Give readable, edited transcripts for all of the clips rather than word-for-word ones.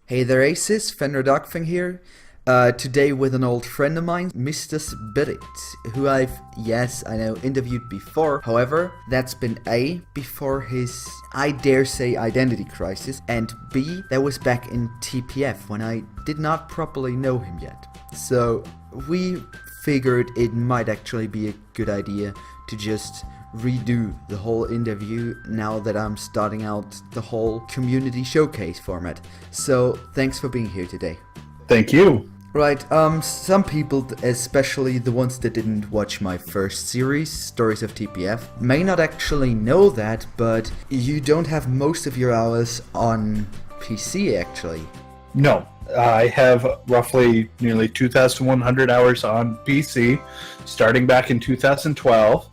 Hey there Aces, Fenrir Darkfang here. Today with an old friend of mine, Mr.Spirit, who I've, yes, I know, interviewed before. However, that's been A, before his, I dare say, identity crisis, and B, that was back in TPF when I did not properly know him yet. So we figured it might actually be a good idea to just redo the whole interview now that I'm starting out the whole community showcase format. So thanks for being here today. Thank you. Right, some people, especially the ones that didn't watch my first series, Stories of TPF, may not actually know that, but you don't have most of your hours on PC actually. No, I have roughly nearly 2,100 hours on PC, starting back in 2012.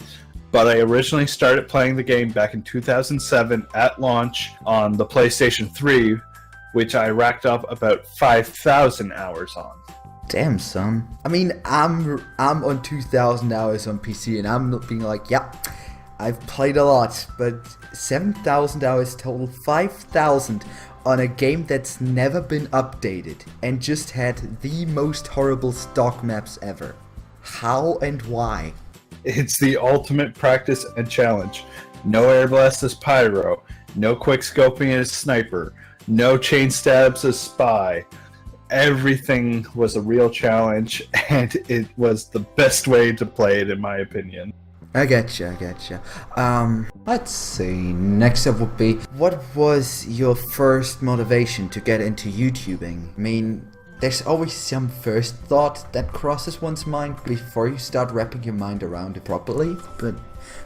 But I originally started playing the game back in 2007 at launch on the PlayStation 3, which I racked up about 5,000 hours on. Damn, son. I mean, I'm on 2,000 hours on PC, and I'm not being like, yeah, I've played a lot, but 7,000 hours total, 5,000 on a game that's never been updated, and just had the most horrible stock maps ever. How and why? It's the ultimate practice and challenge. No air blast as pyro, no quick scoping as sniper, no chain stabs as spy. Everything was a real challenge, and it was the best way to play it in my opinion. I getcha. Let's see, next up would be, what was your first motivation to get into YouTubing? I mean, there's always some first thought that crosses one's mind before you start wrapping your mind around it properly, but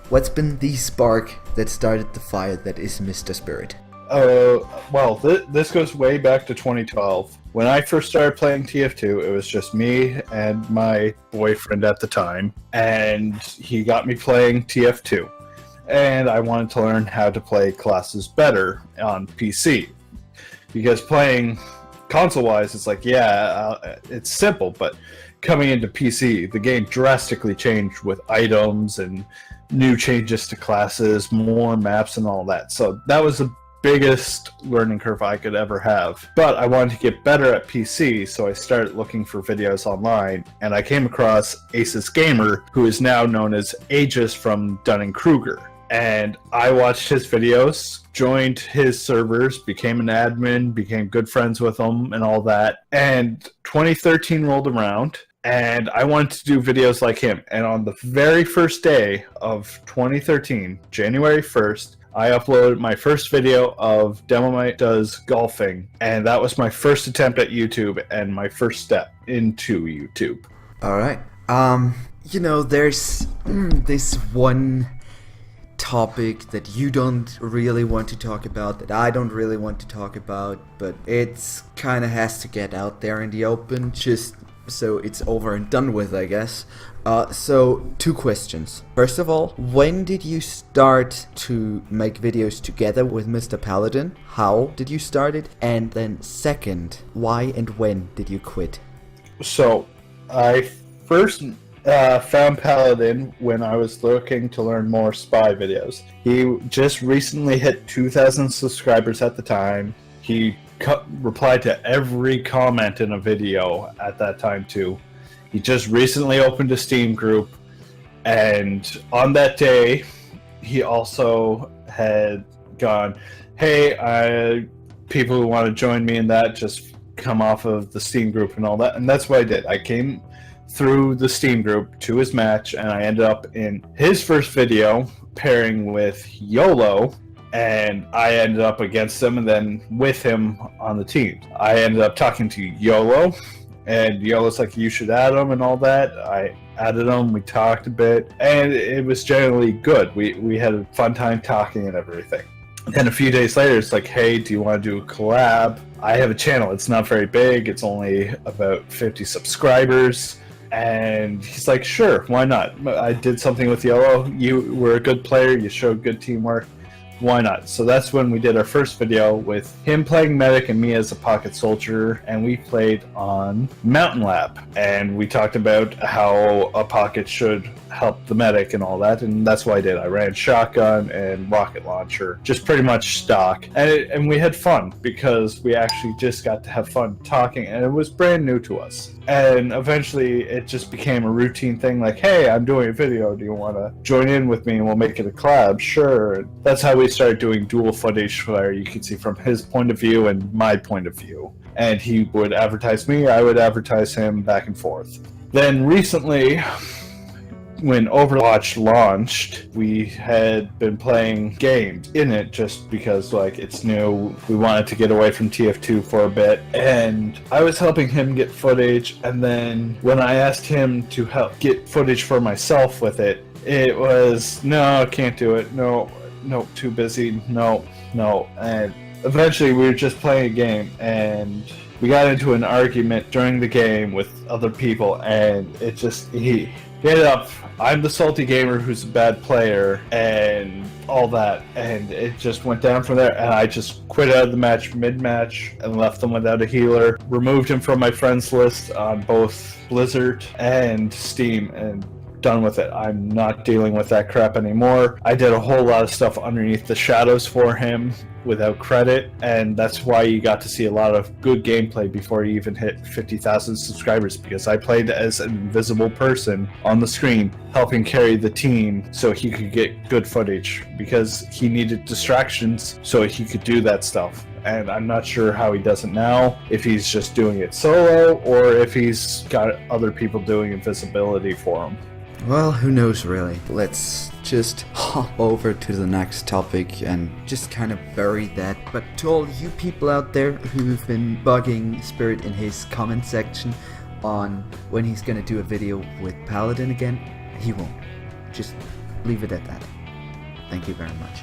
what's been the spark that started the fire that is Mr.Spirit? Well, this goes way back to 2012. When I first started playing TF2, it was just me and my boyfriend at the time, and he got me playing TF2. And I wanted to learn how to play classes better on PC, because playing console-wise, it's like, it's simple, but coming into PC, the game drastically changed with items and new changes to classes, more maps and all that. So that was the biggest learning curve I could ever have. But I wanted to get better at PC, so I started looking for videos online, and I came across Aces Gamer, who is now known as Aegis from Dunning-Kruger. And I watched his videos, joined his servers, became an admin, became good friends with him and all that. And 2013 rolled around, and I wanted to do videos like him. And on the very first day of 2013, January 1st, I uploaded my first video of Demomite Does Golfing. And that was my first attempt at YouTube and my first step into YouTube. Alright. You know, there's this one topic that you don't really want to talk about, that I don't really want to talk about, but it's kind of has to get out there in the open, just so it's over and done with, I guess. So, two questions. First of all, when did you start to make videos together with Mr. Paladin? How did you start it? And then second, why and when did you quit? So, I first found Paladin when I was looking to learn more spy videos. He just recently hit 2,000 subscribers at the time. He replied to every comment in a video at that time too. He just recently opened a Steam group, and on that day he also had gone, hey, people who want to join me in that, just come off of the Steam group and all that. And that's what I did. I came through the Steam group to his match, and I ended up in his first video pairing with YOLO, and I ended up against him and then with him on the team. I ended up talking to YOLO, and YOLO's like, you should add him and all that. I added him, we talked a bit, and it was generally good. We had a fun time talking and everything. Then a few days later, it's like, hey, do you want to do a collab? I have a channel. It's not very big. It's only about 50 subscribers. And he's like, sure, why not? I did something with YOLO. You were a good player. You showed good teamwork. why not? So that's when we did our first video with him playing medic and me as a pocket soldier, and we played on Mountain Lab, and we talked about how a pocket should help the medic and all that, and that's what I did. I ran shotgun and rocket launcher, just pretty much stock, and we had fun because we actually just got to have fun talking, and it was brand new to us. And eventually it just became a routine thing, like, hey, I'm doing a video, do you want to join in with me and we'll make it a collab? Sure. And that's how we started doing dual footage, where you could see from his point of view and my point of view, and he would advertise me, I would advertise him, back and forth. Then recently, when Overwatch launched, we had been playing games in it just because, like, it's new. We wanted to get away from TF2 for a bit, and I was helping him get footage, and then when I asked him to help get footage for myself with it, it was, no, can't do it, no, too busy, no, and eventually we were just playing a game, and we got into an argument during the game with other people, and it just, he ended up, I'm the salty gamer who's a bad player, and all that, and it just went down from there, and I just quit out of the match mid-match and left them without a healer, removed him from my friends list on both Blizzard and Steam, and done with it. I'm not dealing with that crap anymore. I did a whole lot of stuff underneath the shadows for him without credit, and that's why you got to see a lot of good gameplay before he even hit 50,000 subscribers, because I played as an invisible person on the screen helping carry the team so he could get good footage, because he needed distractions so he could do that stuff. And I'm not sure how he does it now, if he's just doing it solo or if he's got other people doing invisibility for him. Well, who knows really. Let's just hop over to the next topic and just kind of bury that. But to all you people out there who've been bugging Spirit in his comment section on when he's gonna do a video with Paladin again, he won't. Just leave it at that. Thank you very much.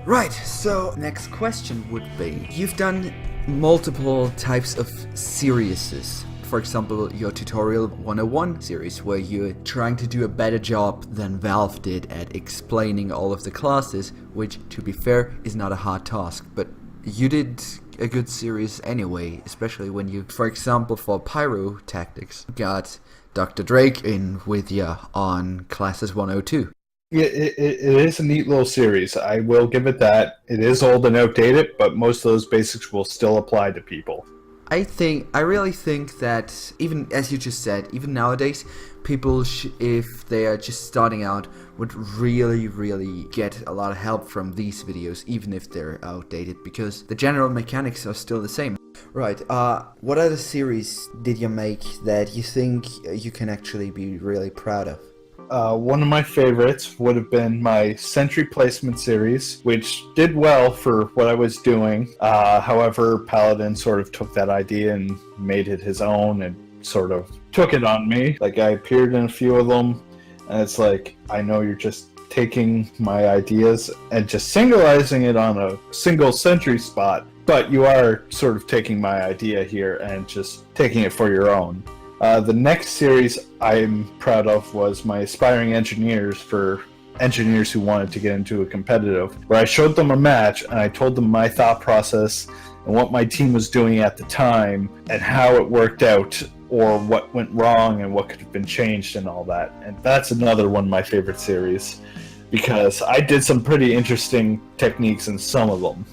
Right, so next question would be, you've done multiple types of series. For example, your Tutorial 101 series, where you're trying to do a better job than Valve did at explaining all of the classes, which, to be fair, is not a hard task, but you did a good series anyway, especially when you, for example, for Pyro Tactics, got Dr. Drake in with you on Classes 102. Yeah, it is a neat little series. I will give it that. It is old and outdated, but most of those basics will still apply to people. I really think that, even as you just said, even nowadays, people, if they are just starting out, would really get a lot of help from these videos, even if they're outdated, because the general mechanics are still the same. Right, what other series did you make that you think you can actually be really proud of? One of my favorites would have been my Sentry Placement series, which did well for what I was doing. However, Paladin sort of took that idea and made it his own and sort of took it on me. Like, I appeared in a few of them, and it's like, I know you're just taking my ideas and just singularizing it on a single Sentry spot, but you are sort of taking my idea here and just taking it for your own. The next series I'm proud of was my Aspiring Engineers, for engineers who wanted to get into a competitive, where I showed them a match and I told them my thought process and what my team was doing at the time and how it worked out, or what went wrong and what could have been changed and all that. And that's another one of my favorite series, because I did some pretty interesting techniques in some of them.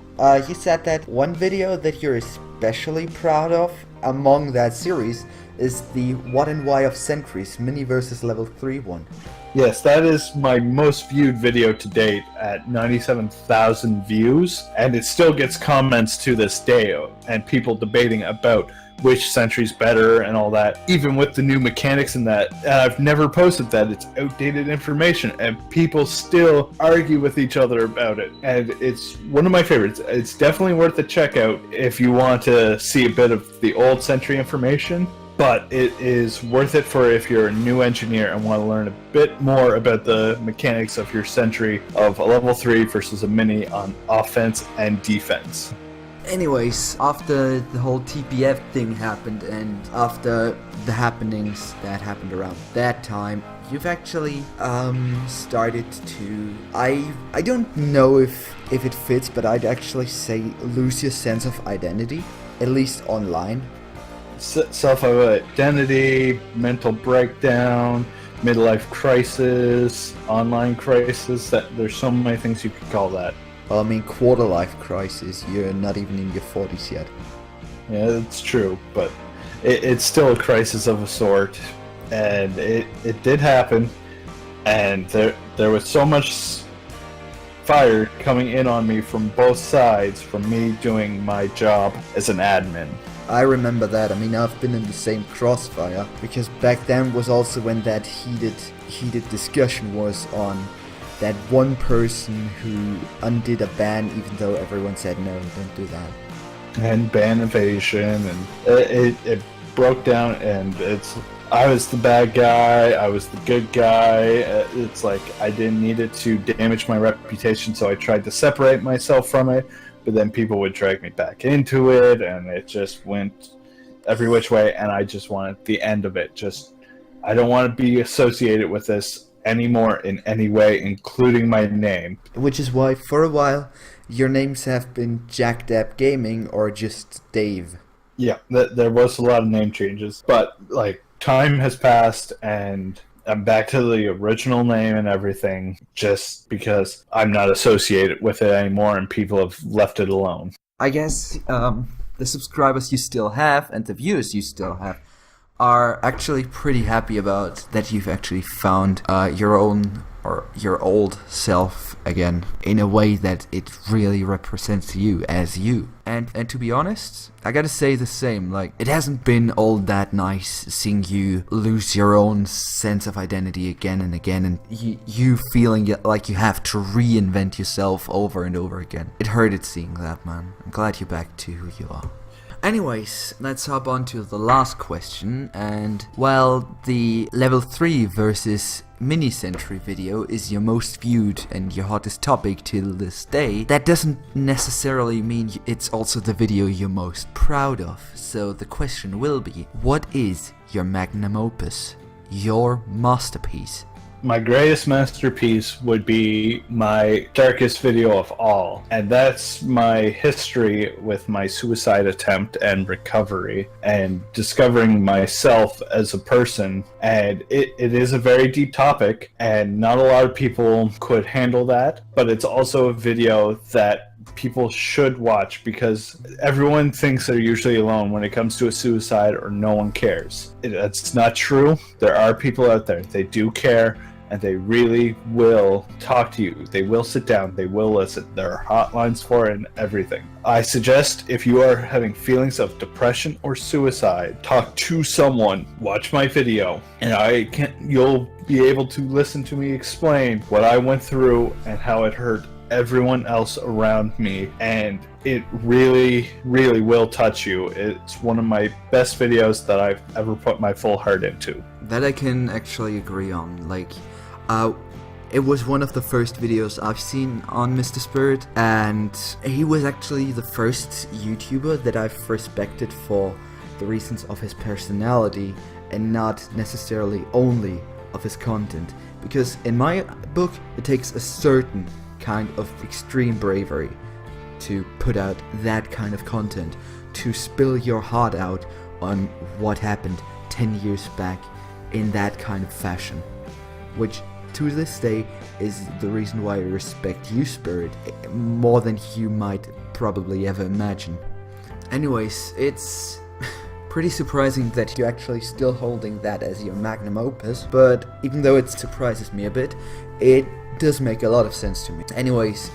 You said that one video that you're especially proud of among that series is the What and Why of Sentries Mini versus Level 3 one. Yes, that is my most viewed video to date at 97,000 views, and it still gets comments to this day, and people debating about which sentry's better and all that, even with the new mechanics in that. And I've never posted that. It's outdated information, and people still argue with each other about it, and it's one of my favorites. It's definitely worth a check out if you want to see a bit of the old sentry information, but it is worth it for if you're a new engineer and want to learn a bit more about the mechanics of your sentry of a level 3 versus a mini on offense and defense. Anyways, after the whole TPF thing happened, and after the happenings that happened around that time, you've actually started to, I don't know if it fits, but I'd actually say lose your sense of identity, at least online. Self-identity, mental breakdown, midlife crisis, online crisis. That there's so many things you could call that. Well, I mean, quarter life crisis. You're not even in your 40s yet. Yeah, it's true, but it's still a crisis of a sort, and it did happen, and there was so much fire coming in on me from both sides from me doing my job as an admin. I remember that. I mean, I've been in the same crossfire, because back then was also when that heated discussion was on that one person who undid a ban even though everyone said no, don't do that. And ban evasion, and it broke down, and I was the bad guy, I was the good guy. It's like I didn't need it to damage my reputation, so I tried to separate myself from it, but then people would drag me back into it, and it just went every which way, and I just wanted the end of it. I don't want to be associated with this anymore in any way, including my name. Which is why, for a while, your names have been Jack Dab Gaming or just Dave. Yeah, there was a lot of name changes, but like time has passed and I'm back to the original name and everything, just because I'm not associated with it anymore and people have left it alone. I guess the subscribers you still have and the viewers you still have are actually pretty happy about that you've actually found your own or your old self again in a way that it really represents you as you. And to be honest, I gotta say the same. Like, it hasn't been all that nice seeing you lose your own sense of identity again and again, and you feeling like you have to reinvent yourself over and over again. It hurted seeing that, man. I'm glad you're back to who you are. Anyways, let's hop on to the last question, and well, the level 3 versus mini sentry video is your most viewed and your hottest topic till this day. That doesn't necessarily mean it's also the video you're most proud of, so the question will be, what is your magnum opus, your masterpiece? My greatest masterpiece would be my darkest video of all, and that's my history with my suicide attempt and recovery and discovering myself as a person. And it is a very deep topic, and not a lot of people could handle that, but it's also a video that people should watch because everyone thinks they're usually alone when it comes to a suicide, or no one cares. It's not true. There are people out there, they do care, and they really will talk to you. They will sit down, they will listen. There are hotlines for it and everything. I suggest if you are having feelings of depression or suicide, talk to someone, watch my video, and you'll be able to listen to me explain what I went through and how it hurt everyone else around me, and it really, really will touch you. It's one of my best videos that I've ever put my full heart into. That I can actually agree on. Like, it was one of the first videos I've seen on Mr.Spirit, and he was actually the first YouTuber that I've respected for the reasons of his personality and not necessarily only of his content. Because in my book, it takes a certain kind of extreme bravery to put out that kind of content, to spill your heart out on what happened 10 years back in that kind of fashion, which to this day is the reason why I respect you, Spirit, more than you might probably ever imagine. Anyways, it's pretty surprising that you're actually still holding that as your magnum opus, but even though it surprises me a bit, it does make a lot of sense to me. Anyways,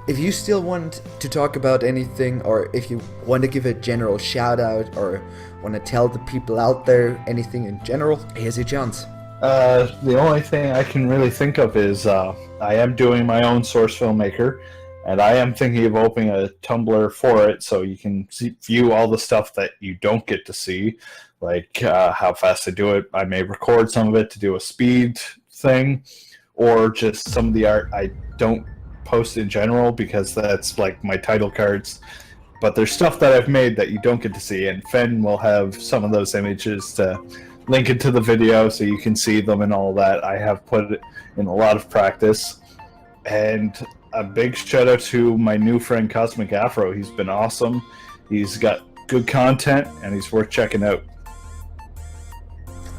if you still want to talk about anything, or if you want to give a general shout out, or want to tell the people out there anything in general, here's your chance. The only thing I can really think of is I am doing my own source filmmaker, and I am thinking of opening a Tumblr for it so you can view all the stuff that you don't get to see, like how fast I do it. I may record some of it to do a speed thing, or just some of the art I don't post in general because that's like my title cards. But there's stuff that I've made that you don't get to see, and Fen will have some of those images to link it to the video so you can see them and all that. I have put it in a lot of practice. And a big shout out to my new friend Cosmic Afro. He's been awesome. He's got good content and he's worth checking out.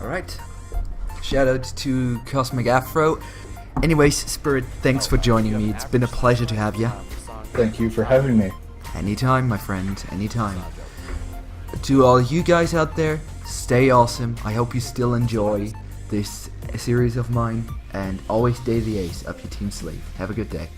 Alright. Shout out to Cosmic Afro. Anyways, Spirit, thanks for joining me. It's been a pleasure to have you. Thank you for having me. Anytime, my friend, anytime. To all you guys out there, stay awesome. I hope you still enjoy this series of mine. And always stay the ace up your team sleeve. Have a good day.